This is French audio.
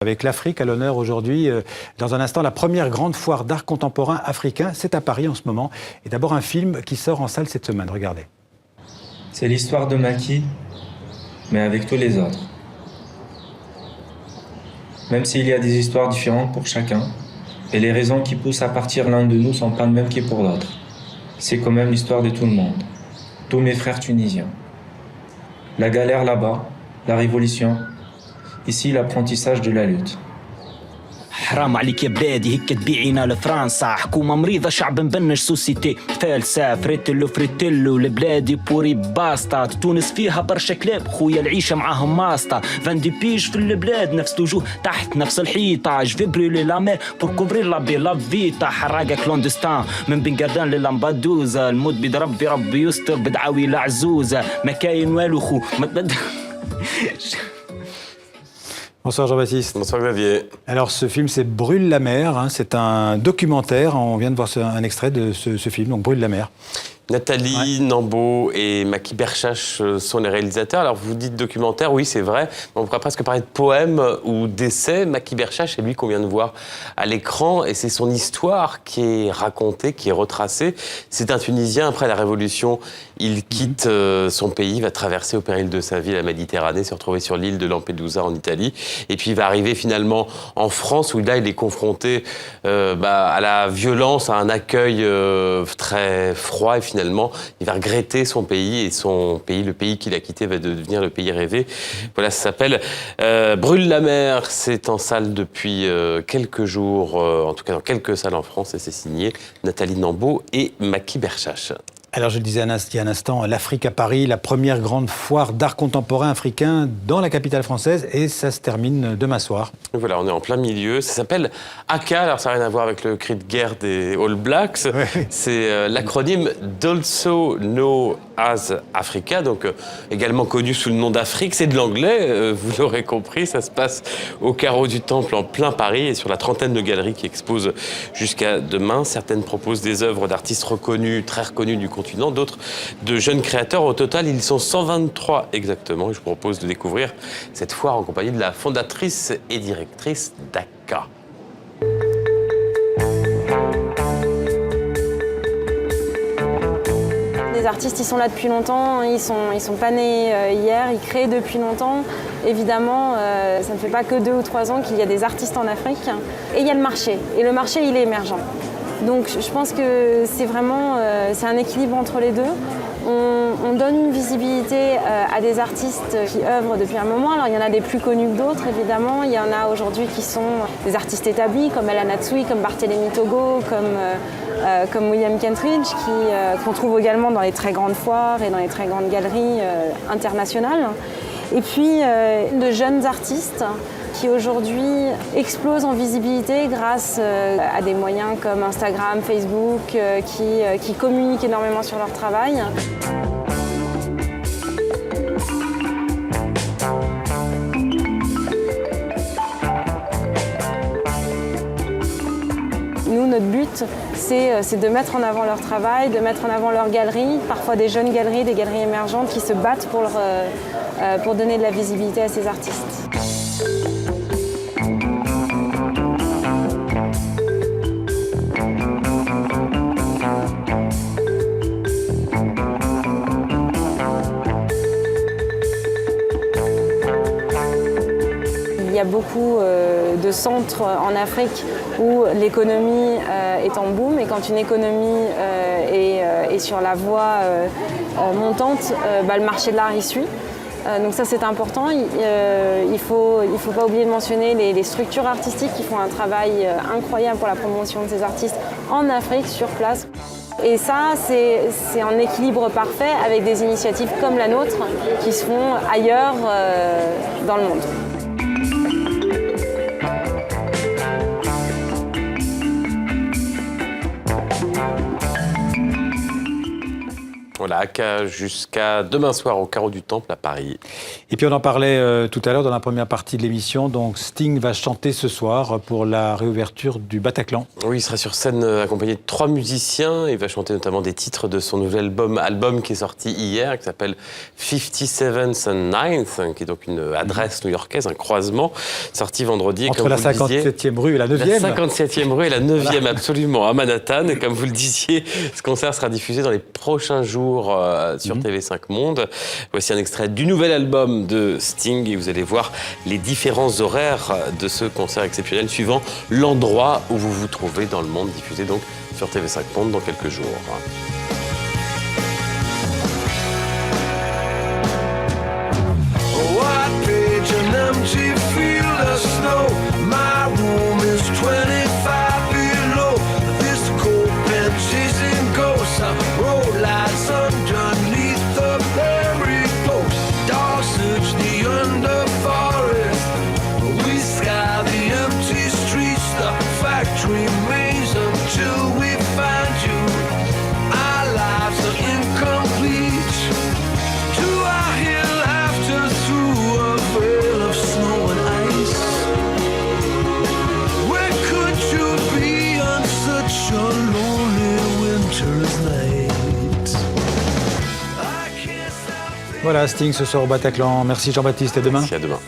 Avec l'Afrique à l'honneur aujourd'hui, dans un instant, la première grande foire d'art contemporain africain, c'est à Paris en ce moment. Et d'abord un film qui sort en salle cette semaine, regardez. C'est l'histoire de Maki, mais avec tous les autres. Même s'il y a des histoires différentes pour chacun, et les raisons qui poussent à partir l'un de nous sont pas les mêmes que pour l'autre. C'est quand même l'histoire de tout le monde, tous mes frères tunisiens. La galère là-bas, la révolution, ici l'apprentissage de la lutte. حرام عليك يا بلادي هيك تبيعينا لفرنسا حكومة مريضة شعب مبنج سوسيتي فالسا فريتلو لبلادي بوري باستا تونس فيها برشا كلاب خويا العيشة معاهم ماستا فاندي بيج في البلاد نفس توجوه تحت نفس الحيطة جفبريلي لامير بور كوفرير لابي لافيتا حراقة كلوندستان من بن قردان للامبادوزا المود بيد ربي يستر بدعاوي لعزوزة ما كاين والو خو Bonsoir Jean-Baptiste. Bonsoir Xavier. Alors ce film c'est Brûle la mer, hein, c'est un documentaire, on vient de voir un extrait de ce film, donc Brûle la mer. Nathalie Nambo et Maki Berchache sont les réalisateurs. Alors vous dites documentaire, oui c'est vrai, mais on pourrait presque parler de poème ou d'essai. Maki Berchache, c'est lui qu'on vient de voir à l'écran et c'est son histoire qui est racontée, qui est retracée. C'est un Tunisien, après la Révolution, il quitte son pays, va traverser au péril de sa vie la Méditerranée, se retrouver sur l'île de Lampedusa en Italie et puis il va arriver finalement en France où là il est confronté à la violence, à un accueil très froid et finalement il va regretter son pays et son pays, le pays qu'il a quitté va devenir le pays rêvé. Voilà, ça s'appelle Brûle la mer. C'est en salle depuis quelques jours, en tout cas dans quelques salles en France et c'est signé Nathalie Nambo et Maki Berchache. Alors je le disais il y a un instant, l'Afrique à Paris, la première grande foire d'art contemporain africain dans la capitale française et ça se termine demain soir. Voilà, on est en plein milieu. Ça s'appelle ACA, alors ça n'a rien à voir avec le cri de guerre des All Blacks. Ouais. C'est l'acronyme d'Also Know As Africa, donc également connu sous le nom d'Afrique. C'est de l'anglais, vous l'aurez compris. Ça se passe au carreau du Temple en plein Paris et sur la trentaine de galeries qui exposent jusqu'à demain. Certaines proposent des œuvres d'artistes reconnus, très reconnus du continent, d'autres de jeunes créateurs. Au total, ils sont 123 exactement. Et je vous propose de découvrir cette foire en compagnie de la fondatrice et directrice d'ACA. Les artistes, ils sont là depuis longtemps, ils sont pas nés hier, ils créent depuis longtemps. Évidemment, ça ne fait pas que 2 ou 3 ans qu'il y a des artistes en Afrique. Et il y a le marché, et le marché, il est émergent. Donc je pense que c'est vraiment c'est un équilibre entre les deux. On donne une visibilité à des artistes qui œuvrent depuis un moment. Alors il y en a des plus connus que d'autres évidemment. Il y en a aujourd'hui qui sont des artistes établis comme Ella Natsui, comme Barthélémy Togo, comme William Kentridge qu'on trouve également dans les très grandes foires et dans les très grandes galeries internationales. Et puis de jeunes artistes qui aujourd'hui explosent en visibilité grâce à des moyens comme Instagram, Facebook, qui communiquent énormément sur leur travail. Nous, notre but, c'est de mettre en avant leur travail, de mettre en avant leurs galeries, parfois des jeunes galeries, des galeries émergentes qui se battent pour donner de la visibilité à ces artistes. Il y a beaucoup de centres en Afrique où l'économie est en boom et quand une économie est sur la voie montante, le marché de l'art y suit. Donc ça c'est important, il faut pas oublier de mentionner les structures artistiques qui font un travail incroyable pour la promotion de ces artistes en Afrique, sur place. Et ça, c'est un équilibre parfait avec des initiatives comme la nôtre qui se font ailleurs dans le monde. Lac jusqu'à demain soir au Carreau du Temple à Paris. Et puis on en parlait tout à l'heure dans la première partie de l'émission. Donc Sting va chanter ce soir pour la réouverture du Bataclan. Oui, il sera sur scène accompagné de 3 musiciens. Il va chanter notamment des titres de son nouvel album qui est sorti hier, qui s'appelle 57th and 9th, qui est donc une adresse new-yorkaise, un croisement, sorti vendredi. Entre la 57e rue et la 9e. La 57e rue et la 9e, absolument, à Manhattan. Et comme vous le disiez, ce concert sera diffusé dans les prochains jours sur TV5 Monde. Voici un extrait du nouvel album de Sting et vous allez voir les différents horaires de ce concert exceptionnel suivant l'endroit où vous vous trouvez dans le monde, diffusé donc sur TV5 Monde dans quelques jours. Voilà, Sting ce soir au Bataclan. Merci Jean-Baptiste, à demain. Merci, à demain.